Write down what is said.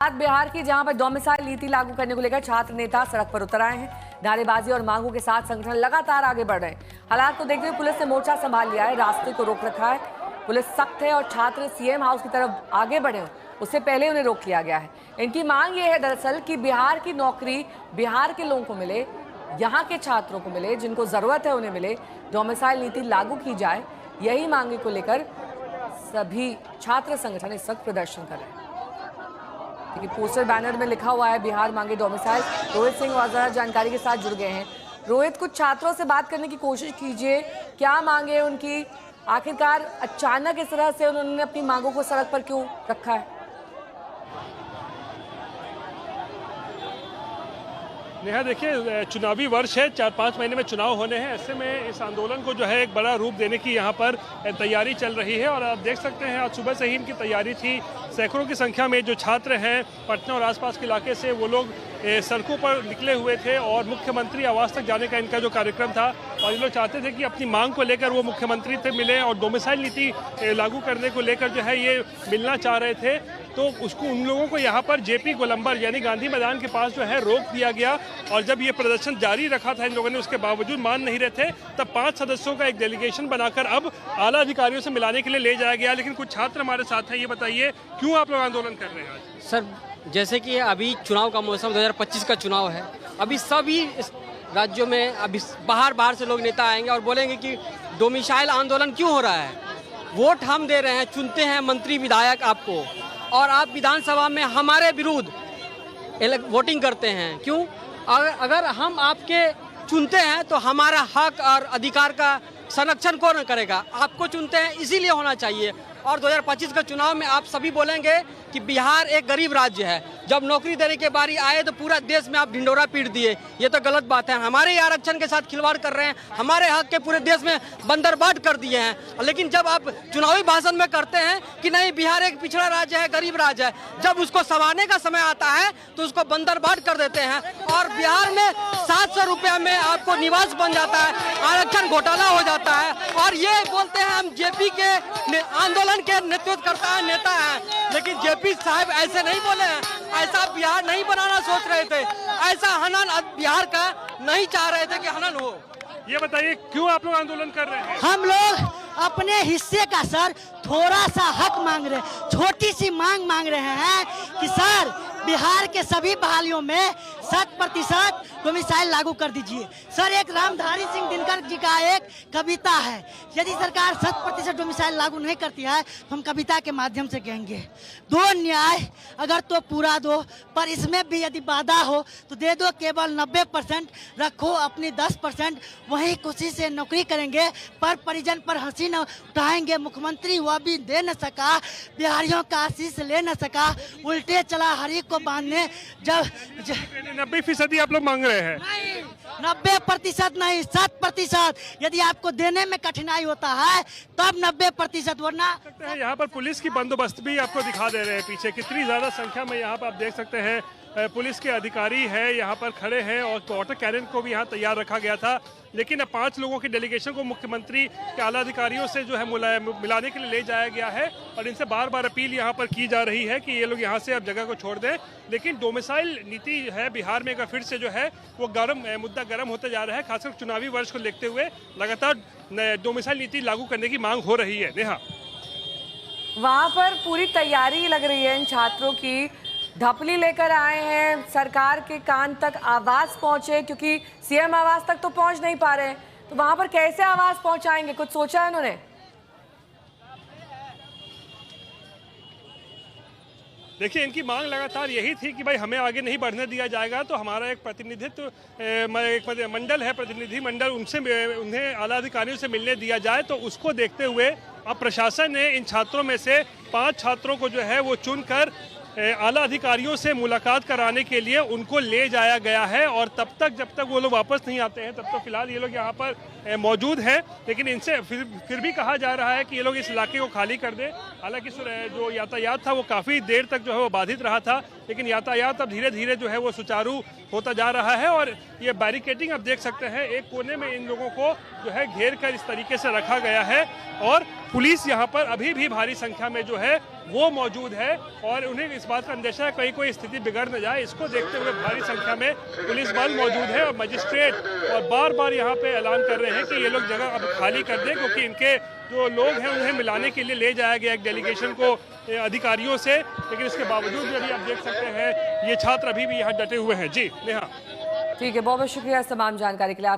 बिहार की जहां पर डोमिसाइल नीति लागू करने को लेकर छात्र नेता सड़क पर उतर आए हैं। नारेबाजी और मांगों के साथ संगठन लगातार आगे बढ़ रहे हैं। हालात को देखते हुए पुलिस ने मोर्चा संभाल लिया है, रास्ते को रोक रखा है। पुलिस सख्त है और छात्र सीएम हाउस की तरफ आगे बढ़े उससे पहले उन्हें रोक लिया गया है। इनकी मांग ये है दरअसल कि बिहार की नौकरी बिहार के लोगों को मिले, यहाँ के छात्रों को मिले, जिनको जरूरत है उन्हें मिले, डोमिसाइल नीति लागू की जाए। यही मांगे को लेकर सभी छात्र संगठन इस वक्त प्रदर्शन कर रहे हैं। पोस्टर बैनर में लिखा हुआ है बिहार मांगे डोमिसाइल। रोहित सिंह वाजा जानकारी के साथ जुड़ गए हैं। रोहित, कुछ छात्रों से बात करने की कोशिश कीजिए, क्या मांगे उनकी, आखिरकार अचानक इस तरह से उन्होंने अपनी मांगों को सड़क पर क्यों रखा है? नेहा, देखिए, चुनावी वर्ष है, 4-5 महीने में चुनाव होने हैं। ऐसे में इस आंदोलन को जो है एक बड़ा रूप देने की यहाँ पर तैयारी चल रही है और आप देख सकते हैं आज सुबह से ही इनकी तैयारी थी। सैकड़ों की संख्या में जो छात्र हैं पटना और आसपास के इलाके से, वो लोग सड़कों पर निकले हुए थे और मुख्यमंत्री आवास तक जाने का इनका जो कार्यक्रम था और ये लोग चाहते थे कि अपनी मांग को लेकर वो मुख्यमंत्री से मिलें और डोमिसाइल नीति लागू करने को लेकर जो है ये मिलना चाह रहे थे। तो उसको उन लोगों को यहाँ पर जेपी गोलंबर यानी गांधी मैदान के पास जो है रोक दिया गया और जब ये प्रदर्शन जारी रखा था इन लोगों ने, उसके बावजूद मान नहीं रहे थे, तब 5 सदस्यों का एक डेलीगेशन बनाकर अब आला अधिकारियों से मिलाने के लिए ले जाया गया। लेकिन कुछ छात्र हमारे साथ हैं, ये बताइए क्यों आप लोग आंदोलन कर रहे हैं आज? सर, जैसे कि अभी चुनाव का मौसम 2025 का चुनाव है, अभी सभी राज्यों में अभी बाहर से लोग नेता आएंगे और बोलेंगे कि डोमिसाइल आंदोलन क्यों हो रहा है। वोट हम दे रहे हैं, चुनते हैं मंत्री विधायक आपको, और आप विधानसभा में हमारे विरुद्ध वोटिंग करते हैं क्यों? अगर हम आपके चुनते हैं तो हमारा हक और अधिकार का संरक्षण कौन करेगा? आपको चुनते हैं इसीलिए होना चाहिए। और 2025 के चुनाव में आप सभी बोलेंगे कि बिहार एक गरीब राज्य है, जब नौकरी देने के बारी आए तो पूरा देश में आप ढिंडोरा पीट दिए। ये तो गलत बात है। हमारे आरक्षण के साथ खिलवाड़ कर रहे हैं, हमारे हक के पूरे देश में बंदरबाट कर दिए हैं। लेकिन जब आप चुनावी भाषण में करते हैं कि नहीं बिहार एक पिछड़ा राज्य है, गरीब राज्य है, जब उसको संवारने का समय आता है तो उसको बंदरबाट कर देते हैं। और बिहार में 700 रुपया में आपको निवास बन जाता है, आरक्षण घोटाला हो जाता है और ये बोलते हैं हम जेपी के आंदोलन के नेतृत्व करता है, नेता है। लेकिन जेपी साहब ऐसे नहीं बोले हैं, ऐसा बिहार नहीं बनाना सोच रहे थे, ऐसा हनन बिहार का नहीं चाह रहे थे कि हनन हो। ये बताइए क्यों आप लोग आंदोलन कर रहे हैं? हम लोग अपने हिस्से का सर थोड़ा सा हक मांग रहे हैं, छोटी सी मांग रहे हैं कि सर बिहार के सभी बहालियों में 100% डोमिसाइल लागू कर दीजिए। सर, एक रामधारी सिंह दिनकर जी का एक कविता है, यदि सरकार 100% डोमिसाइल लागू नहीं करती है तो हम कविता के माध्यम से कहेंगे, दो न्याय अगर तो पूरा दो, पर इसमें भी यदि बाधा हो तो दे दो केवल 90%, रखो अपनी 10%, वही खुशी से नौकरी करेंगे पर परिजन पर हंसी न उठाएंगे। मुख्यमंत्री हुआ भी दे न सका, बिहारियों का आशीष ले न सका, उल्टे चला हरी को बांधने। जब 90% आप लोग मांग रहे हैं? 90% नहीं, 100%। यदि आपको देने में कठिनाई होता है तब 90%, वरना यहाँ पर पुलिस की बंदोबस्त भी आपको दिखा दे रहे हैं पीछे, कितनी ज्यादा संख्या में यहाँ पर आप देख सकते हैं पुलिस के अधिकारी है यहाँ पर खड़े हैं और वाटर कैनन को भी यहाँ तैयार रखा गया था। लेकिन अब 5 लोगों की डेलीगेशन को मुख्यमंत्री के आला अधिकारियों से जो है मिलाने के लिए ले जाया गया है और इनसे बार अपील यहाँ पर की जा रही है कि ये लोग यहाँ से अब जगह को छोड़ दें। लेकिन डोमिसाइल नीति है बिहार में एक फिर से जो है वो मुद्दा गर्म होते जा रहा है, खासकर चुनावी वर्ष को देखते हुए लगातार डोमिसाइल नीति लागू करने की मांग हो रही है। नेहा, वहां पर पूरी तैयारी लग रही है इन छात्रों की, ढपली लेकर आए हैं, सरकार के कान तक आवाज पहुंचे, क्योंकि सीएम आवास तक तो पहुंच नहीं पा रहे हैं, तो वहां पर कैसे आवाज पहुंचाएंगे? कुछ सोचा है उन्होंने? देखिए, इनकी मांग लगातार यही थी कि भाई हमें आगे नहीं बढ़ने दिया जाएगा, तो हमारा एक प्रतिनिधित्व एक मंडल है, प्रतिनिधि मंडल, उन्हें आला अधिकारियों से मिलने दिया जाए। तो उसको देखते हुए अब प्रशासन ने इन छात्रों में से 5 छात्रों को जो है वो चुनकर आला अधिकारियों से मुलाकात कराने के लिए उनको ले जाया गया है और तब तक जब तक वो लोग वापस नहीं आते हैं तब तक फिलहाल ये लोग यहाँ पर मौजूद हैं। लेकिन इनसे फिर भी कहा जा रहा है कि ये लोग इस इलाके को खाली कर दें। हालांकि जो यातायात था वो काफ़ी देर तक जो है वो बाधित रहा था, लेकिन यातायात अब धीरे धीरे जो है वो सुचारू होता जा रहा है। और ये बैरिकेडिंग आप देख सकते हैं, एक कोने में इन लोगों को जो है घेर कर इस तरीके से रखा गया है और पुलिस यहाँ पर अभी भी भारी संख्या में जो है वो मौजूद है और उन्हें इस बात का अंदेशा है कहीं कोई स्थिति बिगड़ न जाए। इसको देखते हुए भारी संख्या में पुलिस बल मौजूद है और मजिस्ट्रेट और बार बार यहाँ पे ऐलान कर रहे हैं कि ये लोग जगह अब खाली कर दें, क्योंकि इनके जो लोग हैं उन्हें मिलाने के लिए ले जाया गया एक डेलीगेशन को अधिकारियों से, लेकिन इसके बावजूद भी अभी आप देख सकते हैं ये छात्र अभी भी यहाँ डटे हुए हैं। जी नेहा। ठीक है, बहुत बहुत शुक्रिया इस तमाम जानकारी के लिए।